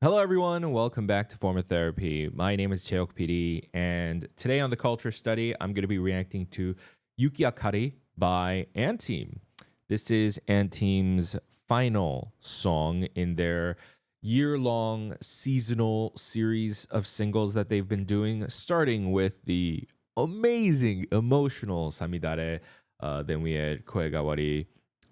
Hello, everyone. Welcome back to Form of Therapy. My name is Cheok PD, and today on the Culture Study, I'm going to be reacting to Yukiakari by Anteam. This is Anteam's final song in their year-long seasonal series of singles that they've been doing, starting with the amazing, emotional Samidare. Then we had Koegawari,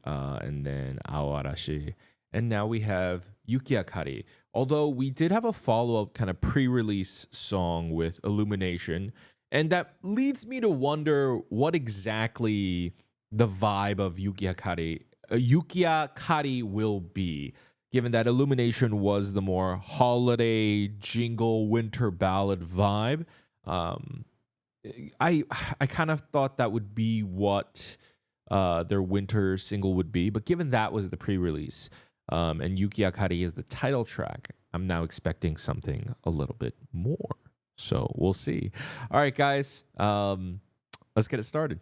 and then Aoarashi. And now we have Yukiakari. Although we did have a follow-up kind of pre-release song with Illumination, and that leads me to wonder what exactly the vibe of Yukiakari will be, given that Illumination was the more holiday jingle winter ballad vibe. I kind of thought that would be what their winter single would be, but given that was the pre-release, and Yukiakari is the title track, I'm now expecting something a little bit more. So we'll see. All right, guys, let's get it started.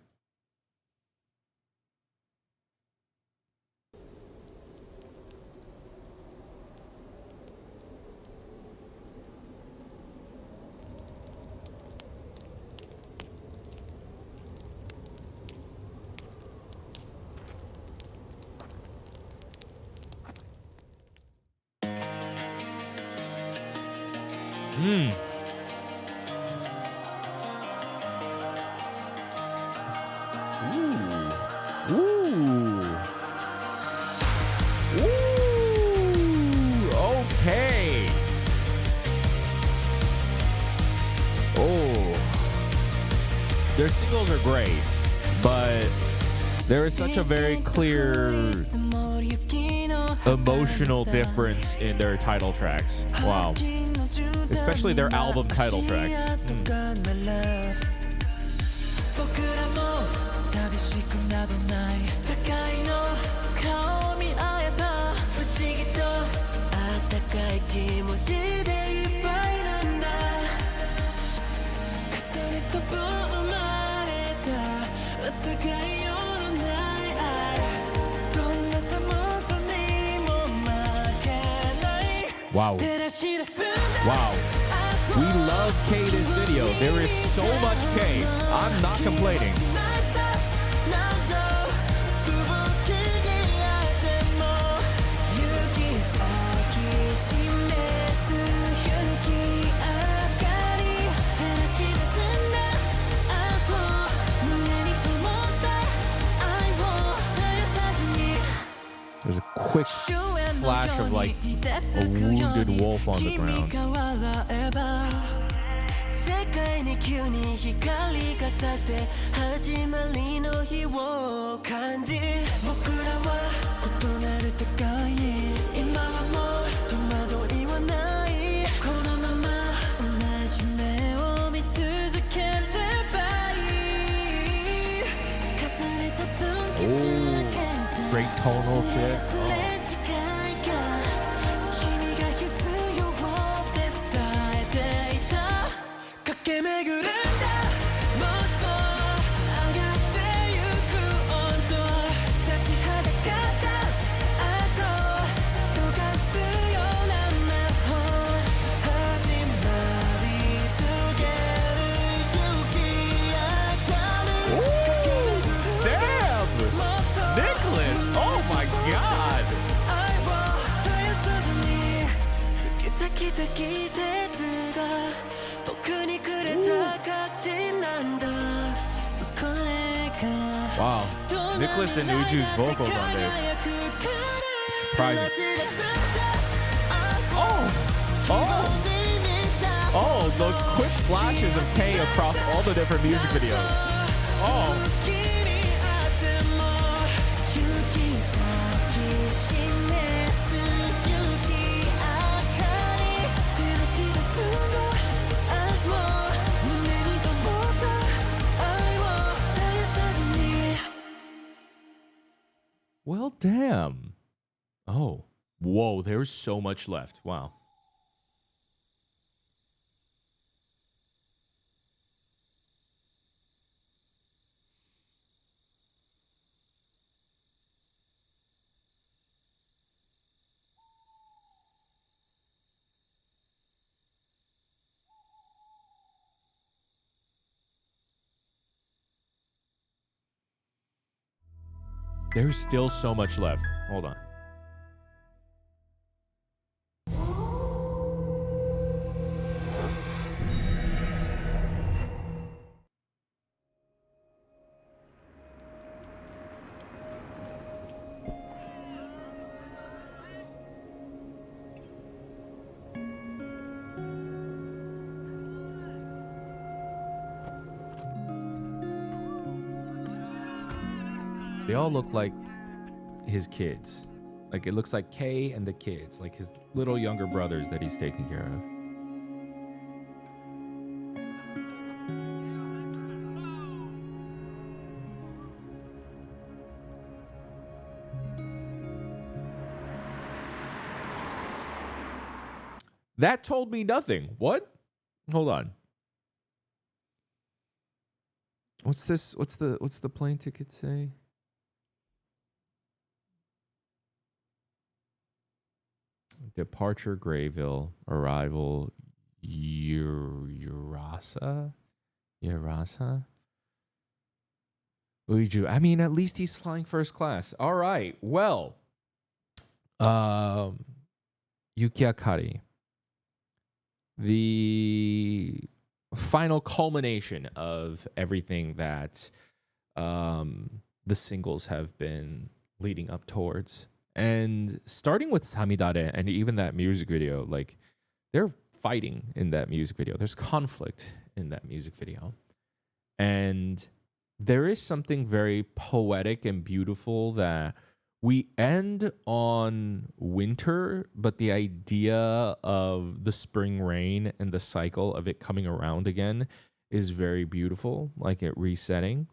Mm. Ooh. Ooh. Ooh. Okay. Oh. Their singles are great, but there is such a very clear emotional difference in their title tracks. Wow. Especially their album title tracks. Wow. Wow. We love K this video. There is so much K. I'm not complaining. There's a quick flash of like a wounded wolf on the ground. Oh, great tonal shift. Oh. Wow, Nicholas and Uju's vocals on this. Surprising. Oh, the quick flashes of K across all the different music videos. Oh. Well, damn. Oh, whoa, there's so much left. Wow. There's still so much left. Hold on. They all look like his kids. Like, it looks like Kay and the kids, like his little younger brothers that he's taking care of. That told me nothing. What? Hold on. What's this? What's the plane ticket say? Departure Grayville, arrival Urasa. Uiju. I mean, at least he's flying first class. All right. Well, Yukiakari, the final culmination of everything that the singles have been leading up towards. And starting with Samidare and even that music video, like, they're fighting in that music video. There's conflict in that music video. And there is something very poetic and beautiful that we end on winter, but the idea of the spring rain and the cycle of it coming around again is very beautiful, like it resetting.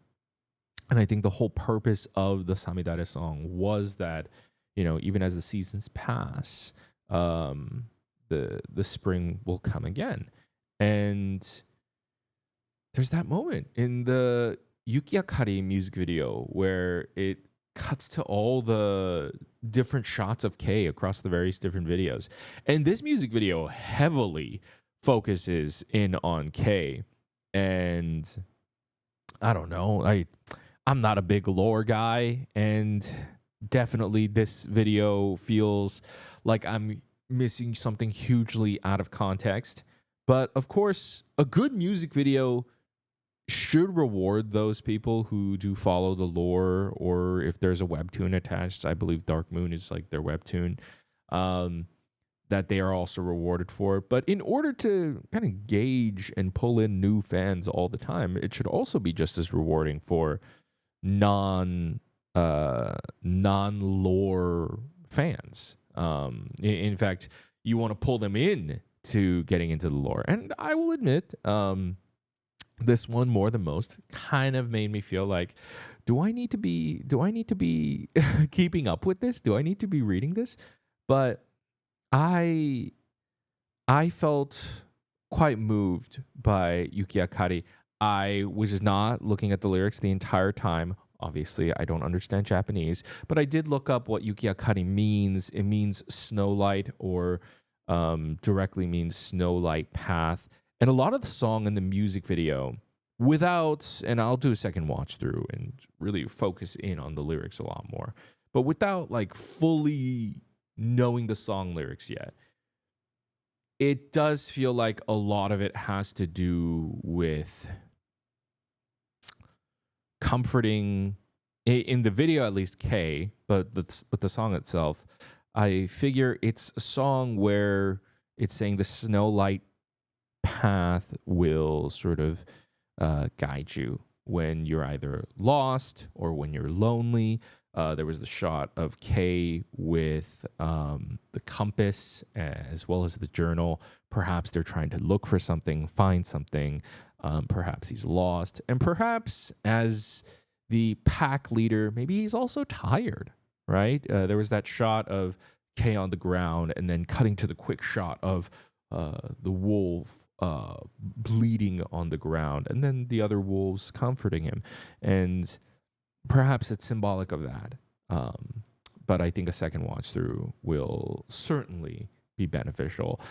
And I think the whole purpose of the Samidare song was that, you know, even as the seasons pass, the spring will come again. And there's that moment in the Yukiakari music video where it cuts to all the different shots of Kei across the various different videos. And this music video heavily focuses in on Kei. And I don't know, I'm not a big lore guy, and definitely this video feels like I'm missing something hugely out of context. But of course, a good music video should reward those people who do follow the lore, or if there's a webtoon attached, I believe Dark Moon is like their webtoon, that they are also rewarded for. But in order to kind of gauge and pull in new fans all the time, it should also be just as rewarding for non-lore fans. In fact, you want to pull them in to getting into the lore. And I will admit, this one more than most kind of made me feel like, do I need to be keeping up with this? Do I need to be reading this? But I felt quite moved by Yukiakari. I was not looking at the lyrics the entire time. Obviously, I don't understand Japanese, but I did look up what Yukiakari means. It means snowlight, or directly means snowlight path. And a lot of the song and the music video, without, and I'll do a second watch through and really focus in on the lyrics a lot more, but without like fully knowing the song lyrics yet, it does feel like a lot of it has to do with comforting, in the video at least, Kei, but the song itself, I figure it's a song where it's saying the snowlight path will sort of guide you when you're either lost or when you're lonely. There was the shot of Kei with the compass as well as the journal. Perhaps they're trying to look for something, find something. Perhaps he's lost. And perhaps as the pack leader, maybe he's also tired, right? There was that shot of Kei on the ground and then cutting to the quick shot of the wolf bleeding on the ground, and then the other wolves comforting him. And perhaps it's symbolic of that. But I think a second watch through will certainly be beneficial.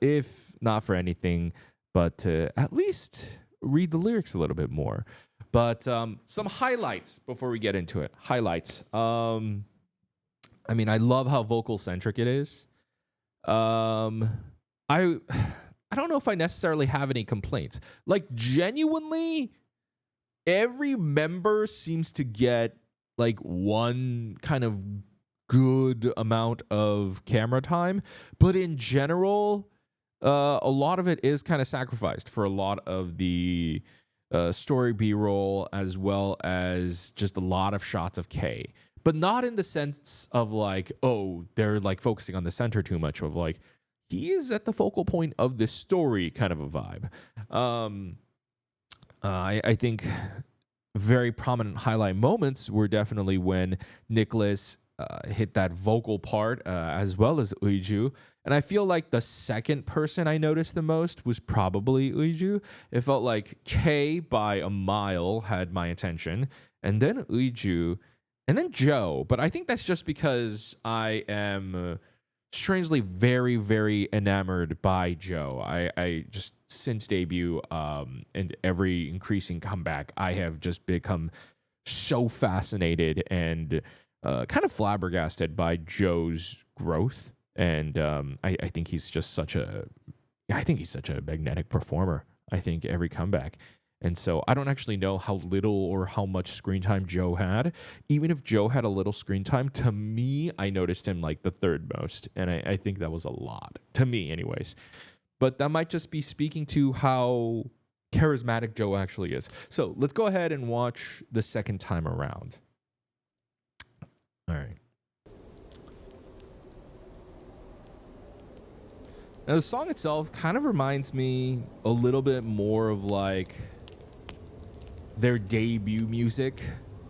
If not for anything, but to at least read the lyrics a little bit more. But some highlights before we get into it. Highlights. I mean, I love how vocal centric it is. I don't know if I necessarily have any complaints. Like, genuinely, every member seems to get like one kind of good amount of camera time, but in general, a lot of it is kind of sacrificed for a lot of the story B-roll, as well as just a lot of shots of K. But not in the sense of like, oh, they're like focusing on the center too much, of like, he is at the focal point of this story kind of a vibe. I think very prominent highlight moments were definitely when Nicholas hit that vocal part, as well as Uiju. And I feel like the second person I noticed the most was probably Uiju. It felt like K by a mile had my attention, and then Uiju, and then Joe. But I think that's just because I am strangely very, very enamored by Joe. I just, since debut and every increasing comeback, I have just become so fascinated and kind of flabbergasted by Joe's growth. And I think he's just such a magnetic performer. I think every comeback. And so I don't actually know how little or how much screen time Joe had. Even if Joe had a little screen time, to me, I noticed him like the third most. And I think that was a lot, to me anyways. But that might just be speaking to how charismatic Joe actually is. So let's go ahead and watch the second time around. All right. Now, the song itself kind of reminds me a little bit more of like their debut music,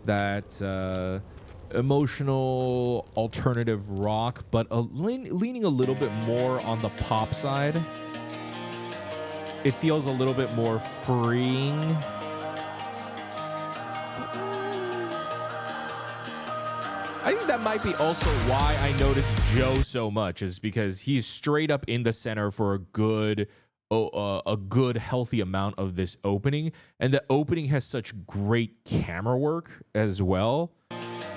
that emotional alternative rock, but leaning a little bit more on the pop side. It feels a little bit more freeing. I think that might be also why I noticed Joe so much, is because he's straight up in the center for a good, healthy amount of this opening. And the opening has such great camera work as well.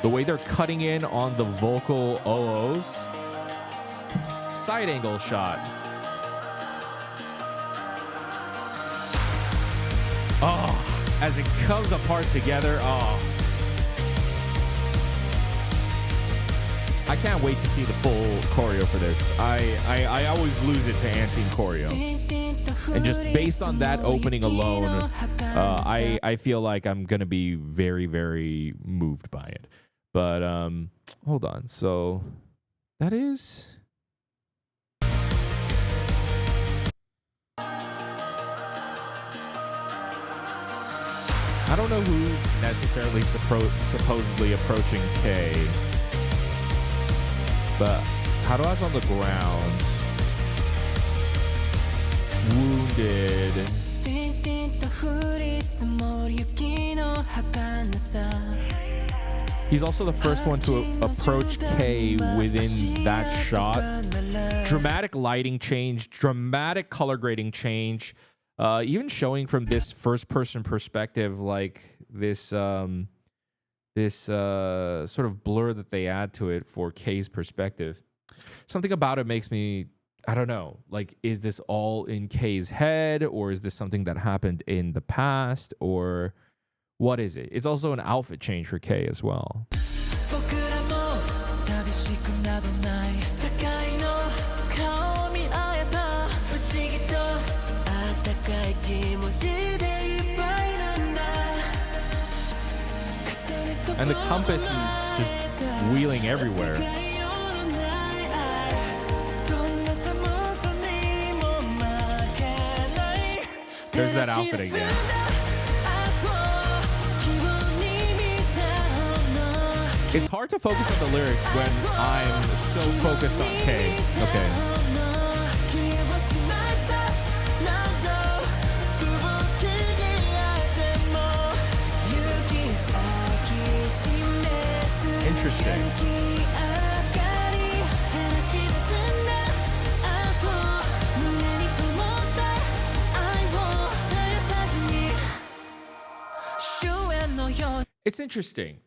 The way they're cutting in on the vocal OOs. Side angle shot. Oh, as it comes apart together, oh. I can't wait to see the full choreo for this. I always lose it to Anteam choreo. And just based on that opening alone, I feel like I'm going to be very, very moved by it. But hold on. So that is... I don't know who's necessarily supposedly approaching K. But Harua's on the ground, wounded. He's also the first one to approach K within that shot. Dramatic lighting change, dramatic color grading change, even showing from this first-person perspective, like this... this sort of blur that they add to it for K's perspective. Something about it makes me, I don't know, like, is this all in K's head, or is this something that happened in the past, or what is it? It's also an outfit change for K as well. And the compass is just wheeling everywhere. There's that outfit again. It's hard to focus on the lyrics when I'm so focused on K. Okay. Interesting. it's interesting.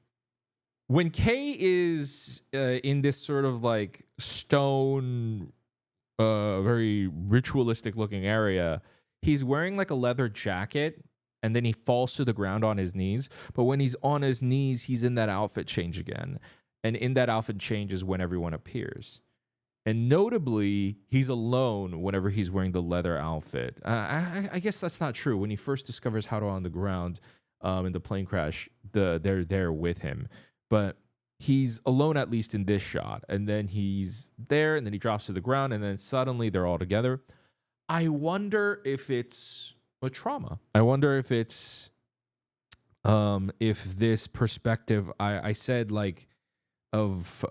When Kay is in this sort of like stone, very ritualistic looking area, he's wearing like a leather jacket and then he falls to the ground on his knees. But when he's on his knees, he's in that outfit change again. And in that outfit change is when everyone appears. And notably, he's alone whenever he's wearing the leather outfit. I guess that's not true. When he first discovers Haru on the ground in the plane crash, they're there with him. But he's alone, at least in this shot. And then he's there, and then he drops to the ground, and then suddenly they're all together. I wonder if it's a trauma. I wonder if it's if this perspective I said like of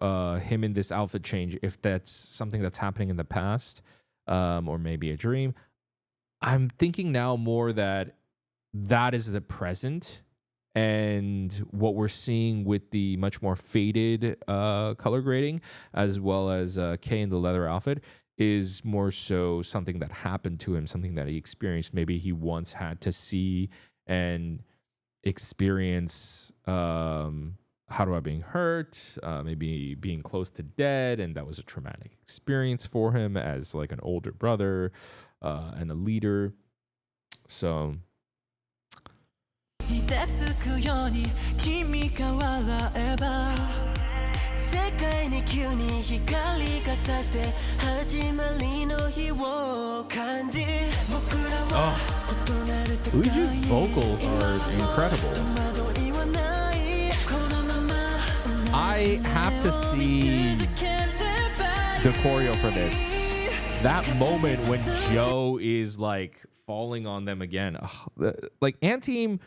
him in this outfit change, if that's something that's happening in the past, or maybe a dream. I'm thinking now more that is the present, and what we're seeing with the much more faded color grading, as well as Kay in the leather outfit, is more so something that happened to him, something that he experienced. Maybe he once had to see and experience Haruha being hurt, maybe being close to dead, and that was a traumatic experience for him as like an older brother and a leader. So 凍てつくように君が笑えば世界に急に光が差して始まりの日を感じ僕らは異なる世界に Uju's vocals are incredible. 戸惑いはないこのまま I have to see the choreo for this. That moment when Joe is like falling on them again. Like Anteam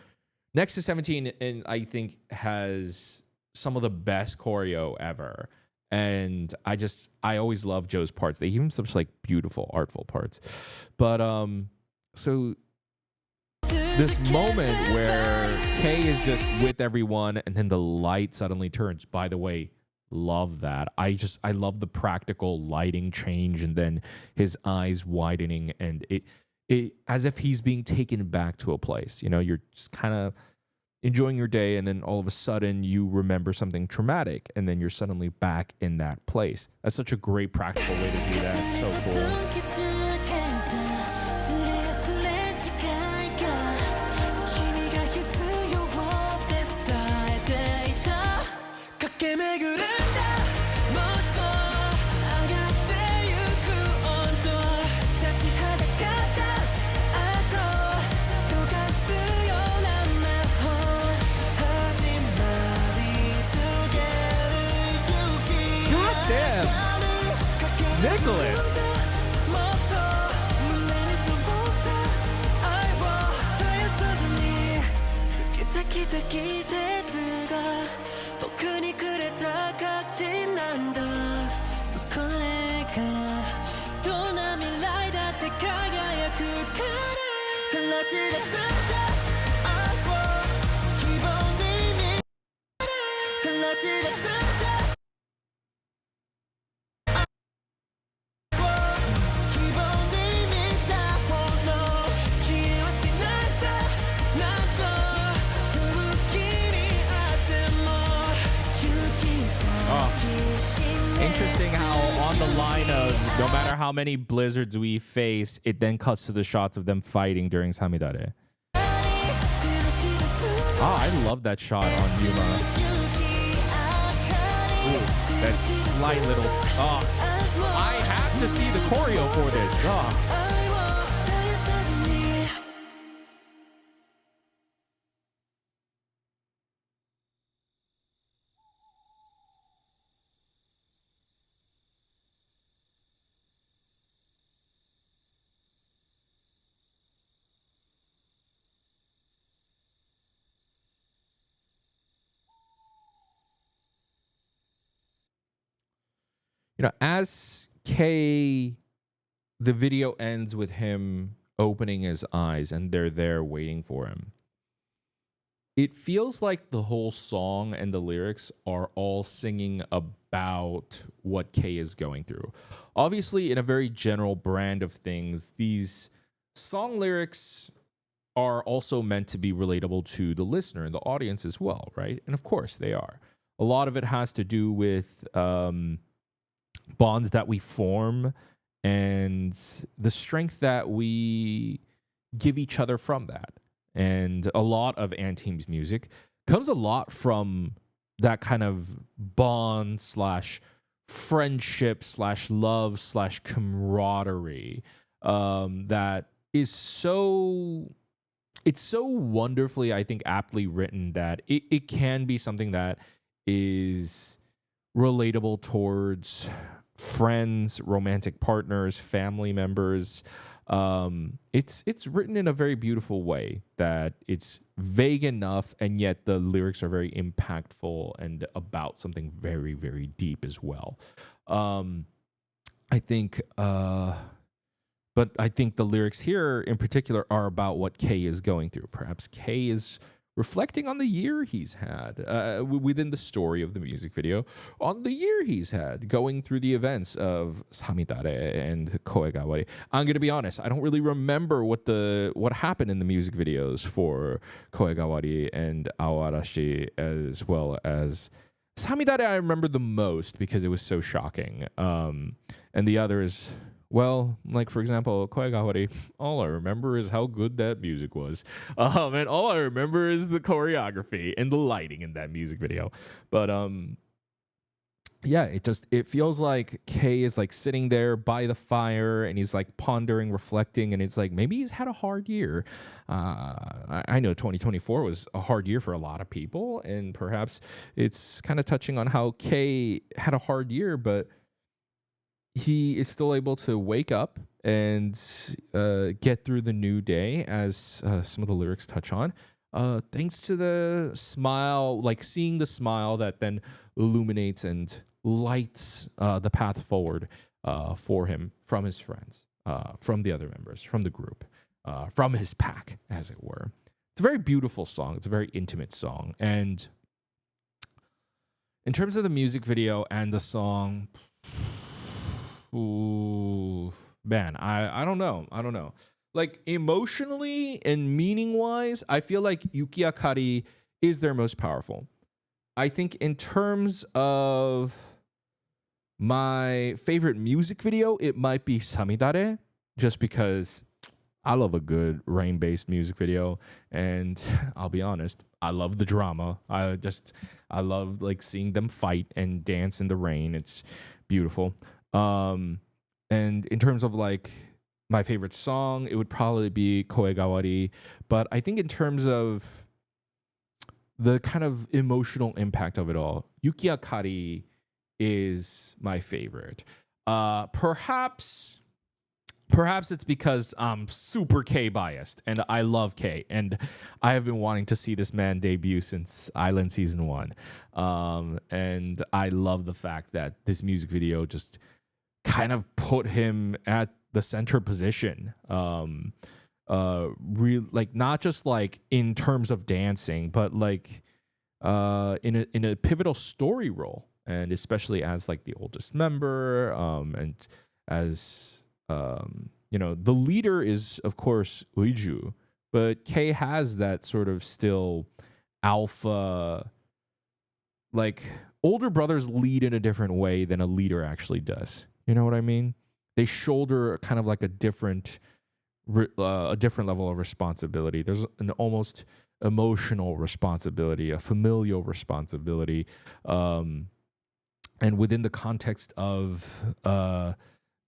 next to 17, and I think has some of the best choreo ever. And I always love Joe's parts. They give him such like beautiful, artful parts. But so this moment where Kay is just with everyone and then the light suddenly turns. By the way, love that. I love the practical lighting change and then his eyes widening and it as if he's being taken back to a place. You know, you're just kind of enjoying your day and then all of a sudden you remember something traumatic and then you're suddenly back in that place. That's such a great practical way to do that. It's so cool. Nicholas. Interesting how on the line of no matter how many blizzards we face, it then cuts to the shots of them fighting during Samidare. Oh, I love that shot on Yuma. Ooh, that slight little... Oh, I have to see the choreo for this. Oh. You know, as Kay, the video ends with him opening his eyes and they're there waiting for him. It feels like the whole song and the lyrics are all singing about what Kay is going through. Obviously, in a very general brand of things, these song lyrics are also meant to be relatable to the listener and the audience as well, right? And of course they are. A lot of it has to do with bonds that we form and the strength that we give each other from that. And a lot of Anteam's music comes a lot from that kind of bond slash friendship slash love slash camaraderie that is so it's so wonderfully, I think, aptly written that it can be something that is relatable towards friends, romantic partners, family members. It's written in a very beautiful way that it's vague enough, and yet the lyrics are very impactful and about something very, very deep as well. I think but I think the lyrics here in particular are about what Kei is going through. Perhaps Kei is reflecting on the year he's had within the story of the music video, on the year he's had going through the events of Samidare and Koegawari. I'm going to be honest, I don't really remember what happened in the music videos for Koegawari and Aoarashi, as well as Samidare. I remember the most because it was so shocking. And the others, well, like for example, Koegawari, all I remember is how good that music was. And all I remember is the choreography and the lighting in that music video. But yeah, it feels like Kei is like sitting there by the fire and he's like pondering, reflecting, and it's like maybe he's had a hard year. I know 2024 was a hard year for a lot of people, and perhaps it's kind of touching on how Kei had a hard year, but he is still able to wake up and get through the new day, as some of the lyrics touch on, thanks to the smile, like seeing the smile that then illuminates and lights the path forward for him from his friends, from the other members, from the group, from his pack, as it were. It's a very beautiful song. It's a very intimate song. And in terms of the music video and the song, ooh, man, I don't know. I don't know. Like emotionally and meaning wise, I feel like Yukiakari is their most powerful. I think in terms of my favorite music video, it might be Samidare, just because I love a good rain-based music video. And I'll be honest, I love the drama. I love like seeing them fight and dance in the rain. It's beautiful. And in terms of like my favorite song, it would probably be Koegawari. But I think in terms of the kind of emotional impact of it all, Yukiakari is my favorite. Perhaps it's because I'm super K biased and I love K, and I have been wanting to see this man debut since Island Season 1. And I love the fact that this music video just kind of put him at the center position. Like not just like in terms of dancing, but like in a pivotal story role, and especially as like the oldest member, and as the leader is of course Uiju, but Kei has that sort of still alpha, like older brothers lead in a different way than a leader actually does. You know what I mean? They shoulder kind of like a different level of responsibility. There's an almost emotional responsibility, a familial responsibility, and within the context of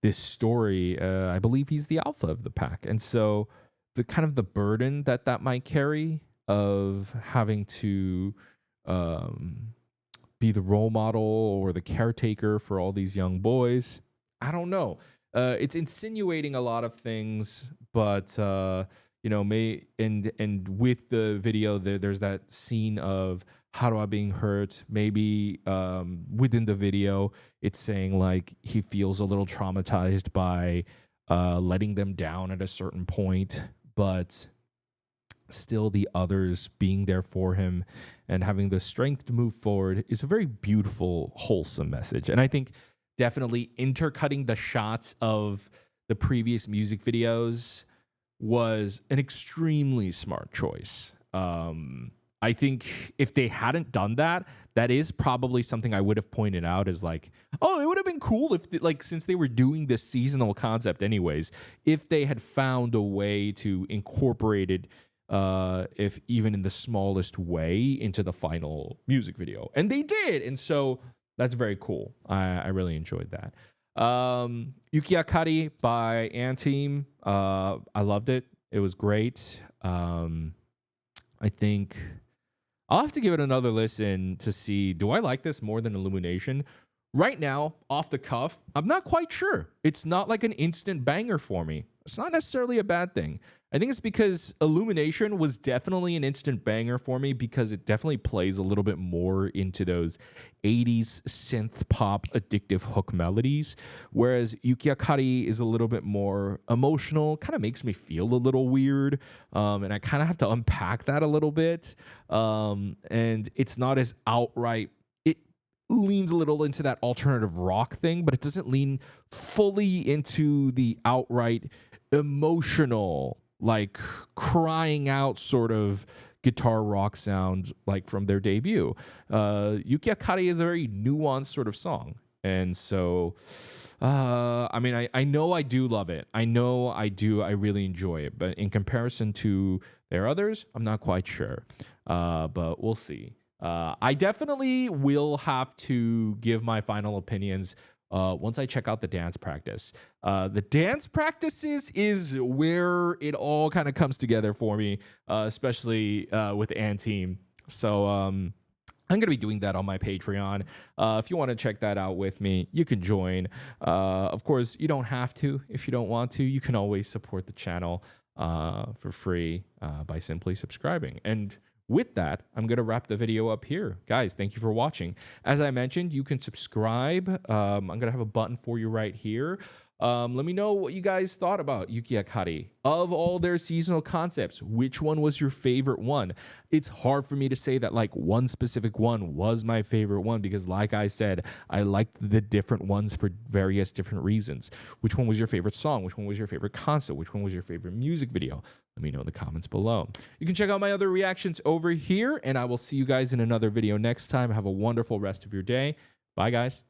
this story, I believe he's the alpha of the pack, and so the kind of the burden that might carry of having to be the role model or the caretaker for all these young boys. I don't know. It's insinuating a lot of things, but and with the video, there's that scene of Haruha being hurt. Maybe within the video, it's saying like he feels a little traumatized by letting them down at a certain point, but still the others being there for him and having the strength to move forward is a very beautiful, wholesome message. And I think definitely intercutting the shots of the previous music videos was an extremely smart choice. I think if they hadn't done that, that is probably something I would have pointed out as like, oh, it would have been cool if, like, since they were doing this seasonal concept anyways, if they had found a way to incorporate it, if even in the smallest way, into the final music video. And they did. And so that's very cool. I really enjoyed that. Yukiakari by Anteam. I loved it. It was great. I think I'll have to give it another listen to see, do I like this more than Illumination? Right now, off the cuff, I'm not quite sure. It's not like an instant banger for me. It's not necessarily a bad thing. I think it's because Illumination was definitely an instant banger for me because it definitely plays a little bit more into those 80s synth pop addictive hook melodies, whereas Yukiakari is a little bit more emotional, kind of makes me feel a little weird, and I kind of have to unpack that a little bit, and it's not as outright. It leans a little into that alternative rock thing, but it doesn't lean fully into the outright emotional, like crying out sort of guitar rock sound like from their debut. Yukiakari is a very nuanced sort of song. And so, I mean, I know I do love it. I know I do. I really enjoy it. But in comparison to their others, I'm not quite sure. But we'll see. I definitely will have to give my final opinions once I check out the dance practice. The dance practices is where it all kind of comes together for me, especially with Anteam. So I'm going to be doing that on my Patreon. If you want to check that out with me, you can join. Of course, you don't have to. If you don't want to, you can always support the channel for free by simply subscribing. And with that, I'm going to wrap the video up here. Guys, thank you for watching. As I mentioned, you can subscribe. I'm going to have a button for you right here. Let me know what you guys thought about Yukiakari. Of all their seasonal concepts, which one was your favorite one? It's hard for me to say that like one specific one was my favorite one because like I said, I liked the different ones for various different reasons. Which one was your favorite song? Which one was your favorite concept? Which one was your favorite music video? Let me know in the comments below. You can check out my other reactions over here, and I will see you guys in another video next time. Have a wonderful rest of your day. Bye, guys.